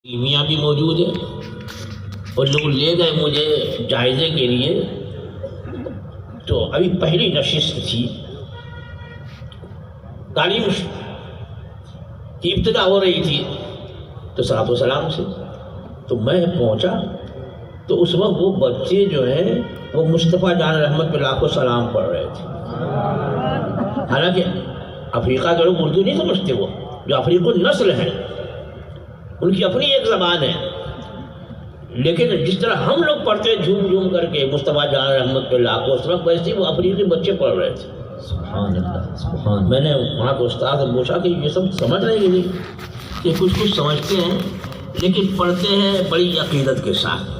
میاں بھی موجود ہے اور لوگ لے گئے مجھے جائزے کے لیے. تو ابھی پہلی نشست تھی، تعلیم کی ابتدا ہو رہی تھی تو صلاۃ و سلام سے. تو میں پہنچا تو اس وقت وہ بچے جو ہیں وہ مصطفیٰ جان رحمت پہ لاکھوں سلام پڑھ رہے تھے. حالانکہ افریقہ کے لوگ اردو نہیں سمجھتے، وہ جو افریقی نسل ہیں ان کی اپنی ایک زبان ہے، لیکن جس طرح ہم لوگ پڑھتے جھوم جھوم کر کے مصطفیٰ جان رحمت پہ لاکھوں سلام، ویسے وہ افریقی بچے پڑھ رہے تھے. سبحان اللہ سبحان. میں نے وہاں کے استاد سے پوچھا کہ یہ سب سمجھ رہے ہیں کہ کچھ سمجھتے ہیں لیکن پڑھتے ہیں بڑی عقیدت کے ساتھ.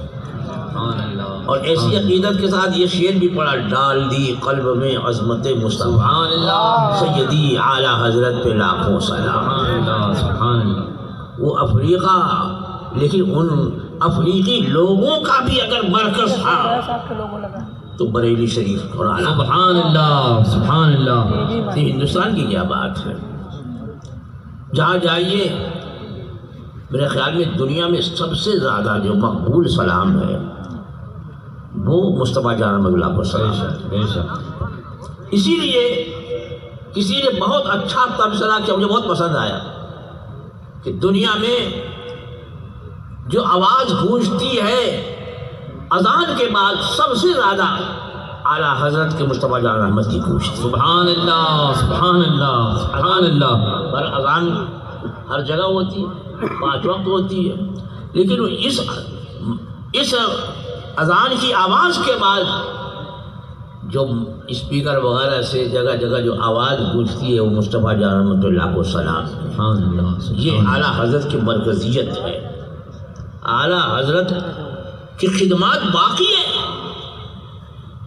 اور ایسی عقیدت کے ساتھ یہ شعر بھی پڑھا: ڈال دی قلب میں عظمت مصطفیٰ سیدی اعلیٰ حضرت پہ لاکھوں سلام. وہ افریقہ، لیکن ان افریقی لوگوں کا بھی اگر مرکز تھا تو بریلی شریف. سبحان اللہ سبحان اللہ. ہندوستان کی کیا بات ہے، جہاں جائیے میرے خیال میں دنیا میں سب سے زیادہ جو مقبول سلام ہے وہ مصطفیٰ جان مغلا کو سلام ہے. اسی لیے کسی نے بہت اچھا تبصرہ کیا، مجھے بہت پسند آیا کہ دنیا میں جو آواز گونجتی ہے اذان کے بعد سب سے زیادہ اعلیٰ حضرت کے مصطفیٰ جان رحمت کی گونجتی. سبحان اللہ سبحان اللہ سبحان اللہ. پر اذان ہر جگہ ہوتی ہے، 5 وقت ہوتی ہے، لیکن اس اذان کی آواز کے بعد جو اسپیکر وغیرہ سے جگہ جگہ جو آواز گونجتی ہے وہ مصطفیٰ جان رحمت اللہ کو سلام. یہ اعلیٰ حضرت کی مرکزیت ہے. اعلیٰ حضرت کی خدمات باقی ہے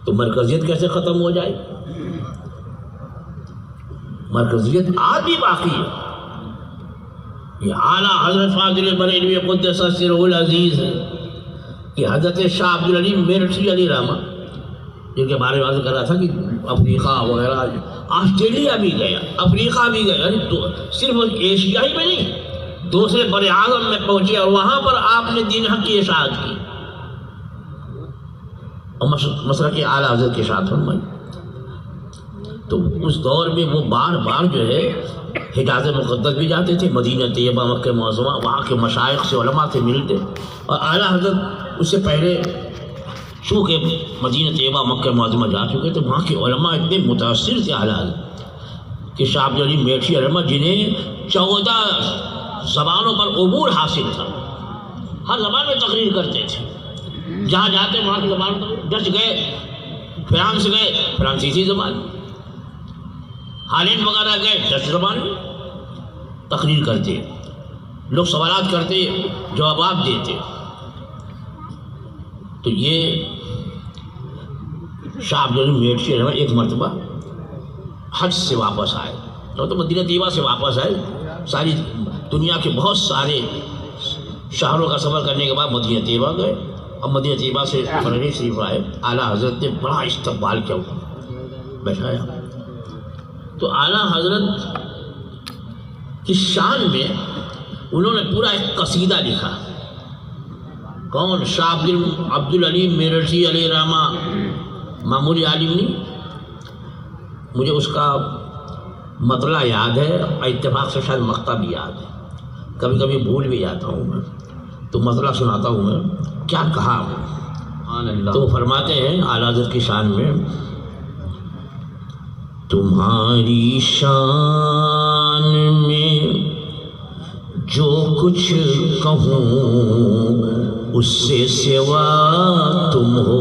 تو مرکزیت کیسے ختم ہو جائے؟ مرکزیت آج بھی باقی ہے. یہ اعلیٰ حضرت فاضل بریلوی قدس سرہ العزیز ہے کہ حضرت شاہ عبدالعلیم میرٹھی علیہ رحمہ، جن کے بارے میں واضح کر رہا تھا کہ افریقہ وغیرہ، آسٹریلیا بھی گیا، افریقہ بھی گیا، یعنی صرف ایشیا ہی میں نہیں، دوسرے بر اعظم میں پہنچے اور وہاں پر آپ نے دین حق کی اشاعت کی اور مسلک اعلیٰ حضرت کے اشاعت فرمائی. تو اس دور میں وہ بار بار جو ہے حجاز مقدس بھی جاتے تھے، مدینہ طیبہ مکہ معظمہ، وہاں کے مشائخ سے علماء سے ملتے. اور اعلیٰ حضرت اس سے پہلے چونکہ مدینہ طیبہ مکہ معظمہ جا چکے تھے، وہاں کے علماء اتنے متاثر تھے اعلیٰ حضرت کہ شاہ عبدالعلیم میرٹھی علماء جنہیں 14 زبانوں پر عبور حاصل تھا، ہر زبان میں تقریر کرتے تھے، جہاں جاتے وہاں کی زبان پر. ڈچ گئے، فرانس گئے، فرانسیسی زبان، ہالینڈ وغیرہ گئے، ڈچ زبان میں تقریر کرتے، لوگ سوالات کرتے، جوابات دیتے. تو یہ شاہ عبدالعلیم میرٹھی علماء ایک مرتبہ حج سے واپس آئے، تو مدینہ طیبہ سے واپس آئے، ساری دنیا کے بہت سارے شہروں کا سفر کرنے کے بعد مدینہ طیبہ گئے اور مدینہ طیبہ سے بریلی شریف آئے. اعلیٰ حضرت نے بڑا استقبال کیا، بیٹھایا. تو اعلیٰ حضرت کی شان میں انہوں نے پورا ایک قصیدہ لکھا. کون؟ شاہ عبدالعلیم میرٹھی علیہ رحمہ، معمولی عالم نہیں. مجھے اس کا مطلع یاد ہے، اتفاق سے شاید مقطع بھی یاد ہے، کبھی کبھی بھول بھی جاتا ہوں میں، تو مطلع سناتا ہوں میں کیا کہا. تو فرماتے ہیں اعلیٰ حضرت کی شان میں: تمہاری شان میں جو کچھ کہوں اس سے سوا تم ہو.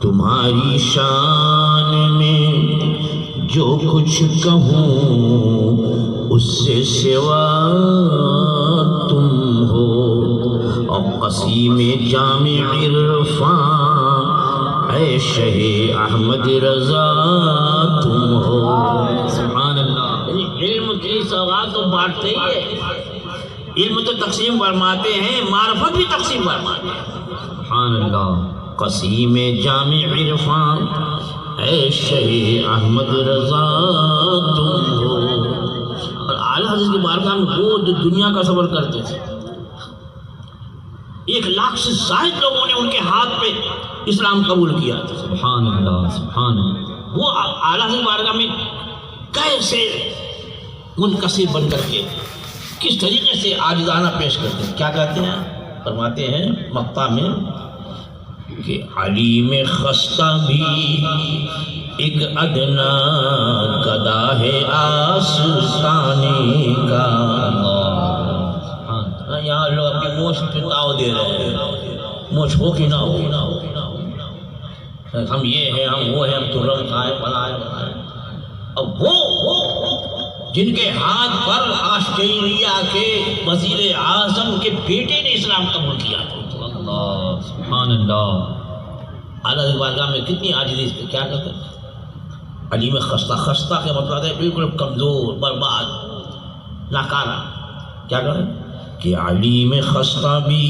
تمہاری شان میں جو کچھ کہوں اس سے سوا تم ہو. اور قسیم جامع عرفان اے شہ احمد رضا تم ہو. سبحان اللہ. علم کی سوغات تو بانٹتے ہی ہے، علم تو تقسیم فرماتے ہیں، معرفت بھی تقسیم فرماتے ہیں. سبحان اللہ. قسیم جامع عرفان اے شہ احمد رضا تم ہو. اور اعلیٰ حضرت کی بارگاہ میں وہ جو دنیا کا سفر کرتے تھے، 1,00,000 سے زائد لوگوں نے ان کے ہاتھ پہ اسلام قبول کیا تھا۔ سبحان اللہ، سبحان اللہ۔ وہ اعلیٰ حضرت کی بارگاہ میں کیسے منکسر بن کر کے کس طریقے سے عاجزانہ پیش کرتے ہیں، کیا کہتے ہیں؟ فرماتے ہیں مقطع میں کہ علیم خستہ بھی ایک ادنا گدا ہے آسمانی کا۔ یہاں لوگ اپنی موچھ پہ تاؤ دے رہے ہیں، موچھ ہو کہ نہ ہو، ہم یہ ہیں، ہم وہ ہیں، ہم ترم کھائیں پلائیں بنائیں۔ اب وہ جن کے ہاتھ پر آسٹریلیا کے وزیر اعظم کے بیٹے نے اسلام قبول کیا تھا، اللہ، سبحان اللہ۔ اعلیٰ کی بارگاہ میں کتنی عاجزی، اس پہ کیا کہتے ہیں؟ علیم خستہ، خستہ کا مطلب ہے بالکل کمزور، برباد، ناکارہ۔ کیا کہیں کہ علیم خستہ بھی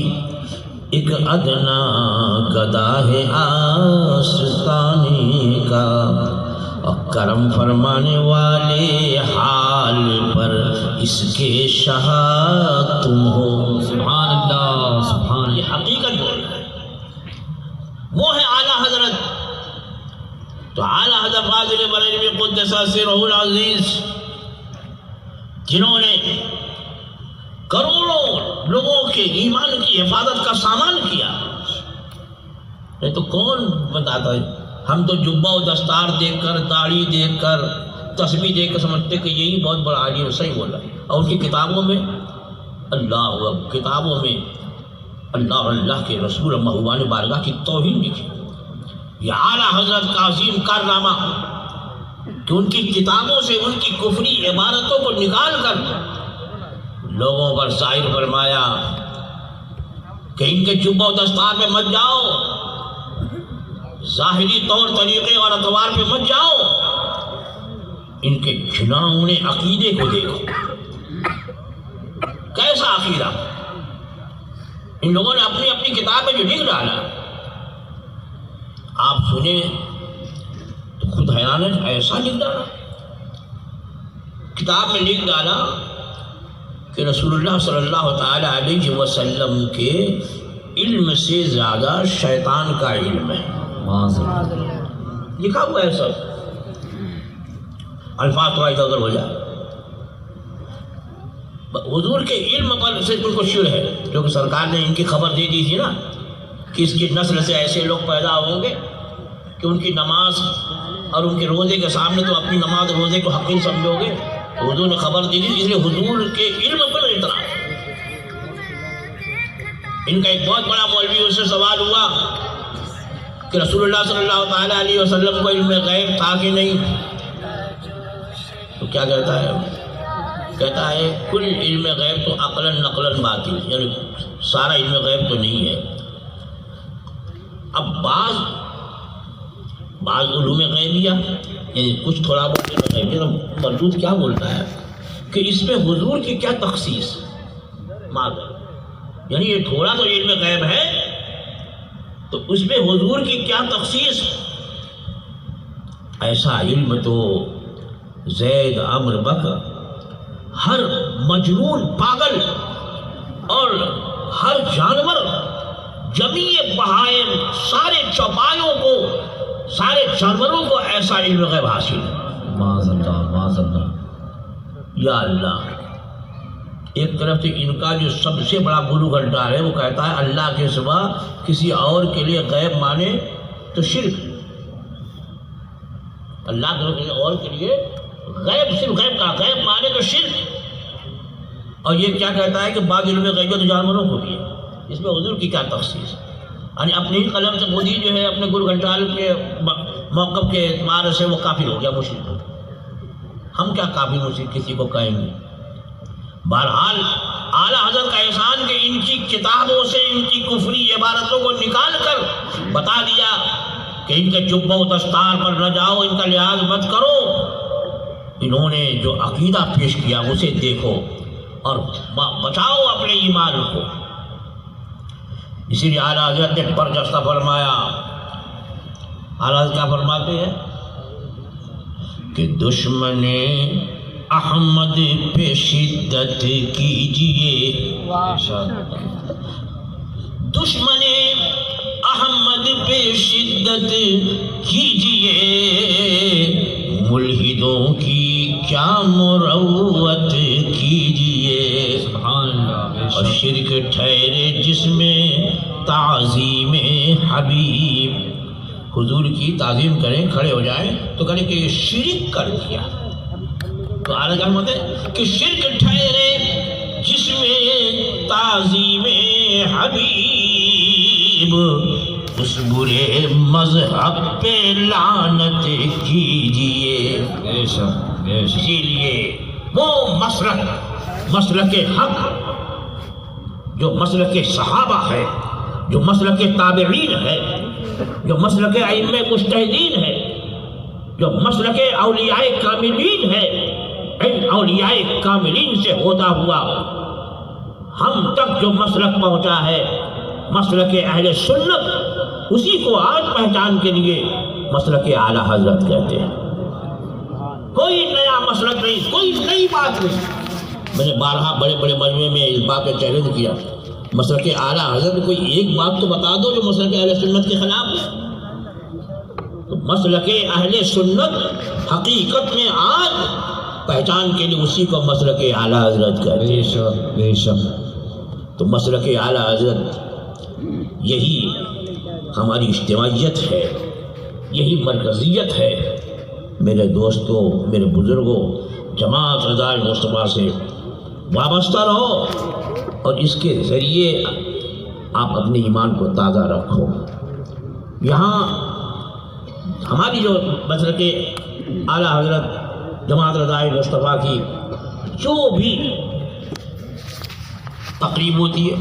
ایک ادنا گدا ہے آستانے کا، اور کرم فرمانے والے حال پر اس کے شاہ تم ہو۔ سبحان اللہ، سبحان اللہ۔ یہ حقیقت بول رہا ہے، وہ ہے اعلیٰ حضرت۔ تو اعلیٰ حضرت فاضل بریلوی قدس سرہ العزیز، جنہوں نے کروڑوں لوگوں کے ایمان کی حفاظت کا سامان کیا، نہیں تو کون بتاتا ہے؟ ہم تو جبہ و دستار دیکھ کر، داڑھی دیکھ کر، تسبیح دیکھ کر سمجھتے کہ یہی بہت بڑا عالم ہے، صحیح بولا۔ اور ان کی کتابوں میں اللہ، کتابوں میں اللہ اور اللہ کے رسول محبوبان بارگاہ کی توہین لکھی۔ یہ اعلیٰ حضرت کا عظیم کارنامہ کہ ان کی کتابوں سے ان کی کفری عبارتوں کو نکال کر لوگوں پر ظاہر فرمایا کہ ان کے جبہ و دستار پہ مت جاؤ، ظاہری طور طریقے اور اطوار پہ مت جاؤ، ان کے گھناؤنے عقیدے کو دیکھو۔ کیسا عقیدہ؟ ان لوگوں نے اپنی اپنی کتاب میں جو لکھ ڈالا، آپ سنیں تو خود حیران ہے، ایسا لکھ ڈالا۔ کتاب میں لکھ ڈالا کہ رسول اللہ صلی اللہ تعالی علیہ وسلم کے علم سے زیادہ شیطان کا علم ہے، لکھا ہوا ہے سب۔ الفاظ تھوڑا ادھر ادھر ہو جائے۔ حضور کے علم پر سے ان کو شر ہے، کیونکہ سرکار نے ان کی خبر دے دی تھی نا کہ اس کی نسل سے ایسے لوگ پیدا ہوں گے کہ ان کی نماز اور ان کے روزے کے سامنے تو اپنی نماز روزے کو حقیر سمجھو گے۔ حضور نے خبر دی تھی، اس لیے حضور کے علم پر اعتراض۔ ان کا ایک بہت بڑا مولوی، اس سے سوال ہوا کہ رسول اللہ صلی اللہ تعالیٰ علیہ وسلم کو علم غیب تھا کہ نہیں؟ تو کیا کہتا ہے؟ کہتا ہے کل علم غیب تو عقلاً نقلاً باطل، یعنی سارا علم غیب تو نہیں ہے۔ اب بعض علوم غیبیہ، یعنی کچھ تھوڑا بہت علم غیبیہ، مردود کیا بولتا ہے کہ اس میں حضور کی کیا تخصیص، یعنی یہ تھوڑا تو علم غیب ہے تو اس میں حضور کی کیا تخصیص؟ ایسا علم تو زید، عمرو، بکر، ہر مجنون، پاگل اور ہر جانور، جمیع بہائم، سارے چوپایوں کو، سارے جانوروں کو ایسا علم غیب حاصل ہے۔ معاذ اللہ، معاذ اللہ۔ یا اللہ، ایک طرف سے ان کا جو سب سے بڑا گلو گھنٹا ہے وہ کہتا ہے اللہ کے سوا کسی اور کے لیے غیب مانے تو شرک، اللہ کے اور کے لیے غیب، صرف غیب کا غیب مانے تو شرک۔ اور یہ کیا کہتا ہے کہ بعض علم غیب تو جانوروں کو بھی ہے، اس میں حضور کی کیا تخصیص؟ یعنی اپنی ہی قلم سے خود ہی جو ہے اپنے گل گھنٹال کے موقف کے اعتبار سے وہ کافر ہو گیا، مشرک ہو گیا۔ ہم کیا کافر مشرک کسی کو کہیں گے؟ بہرحال اعلیٰ حضرت کا احسان کہ ان کی کتابوں سے ان کی کفری عبارتوں کو نکال کر بتا دیا کہ ان کے جبہ و دستار پر نہ جاؤ، ان کا لحاظ مت کرو۔ انہوں نے جو عقیدہ پیش کیا اسے دیکھو اور بچاؤ اپنے ایمان کو۔ اسی لیے اعلیٰ حضرت نے برجستہ فرمایا۔ اعلیٰ حضرت کیا فرماتے ہیں کہ دشمن احمد پہ شدت کیجئے، دشمن احمد پہ شدت کیجئے، ملحدوں کی کیا مروت کیجئے، اور شرک ٹھہرے جس میں تعظیم حبیب، حضور کی تعظیم کریں، کھڑے ہو جائیں تو کہنے کہ یہ شرک کر دیا، تو آرہ کیا مطلب ہے کہ شرک ٹھہرے جس میں تعظیم حبیب، اس برے مذہب پہ لعنت کیجئے، اسی لیے وہ مسلک حق جو مسلک صحابہ ہے، جو مسلک تابعین ہے، جو مسلک ائمہ مجتہدین ہے، جو مسلک اولیاء کاملین ہے، ان اولیاء کاملین سے ہوتا ہوا ہم تک جو مسلک پہنچا ہے، مسلک اہل سنت، اسی کو آج پہچان کے لیے مسلک اعلیٰ حضرت کہتے ہیں۔ کوئی نیا مسلک نہیں، کوئی نئی بات نہیں۔ میں نے بارہا بڑے بڑے مجمع میں اس بات پہ چیلنج کیا، مسلک اعلیٰ حضرت کوئی ایک بات تو بتا دو جو مسلک اہل سنت کے خلاف ہے۔ تو مسلک اہل سنت حقیقت میں آج پہچان کے لیے اسی کو مسلک اعلیٰ حضرت کہتے ہیں۔ بے شک تو مسلک اعلیٰ حضرت یہی ہماری اجتماعیت ہے، یہی مرکزیت ہے۔ میرے دوستوں، میرے بزرگوں، جماعت رضا مصطفیٰ سے وابستہ رہو اور اس کے ذریعے آپ اپنے ایمان کو تازہ رکھو۔ یہاں ہماری جو مسلک اعلیٰ حضرت جماعت رضا مصطفیٰ کی جو بھی تقریب ہوتی ہے،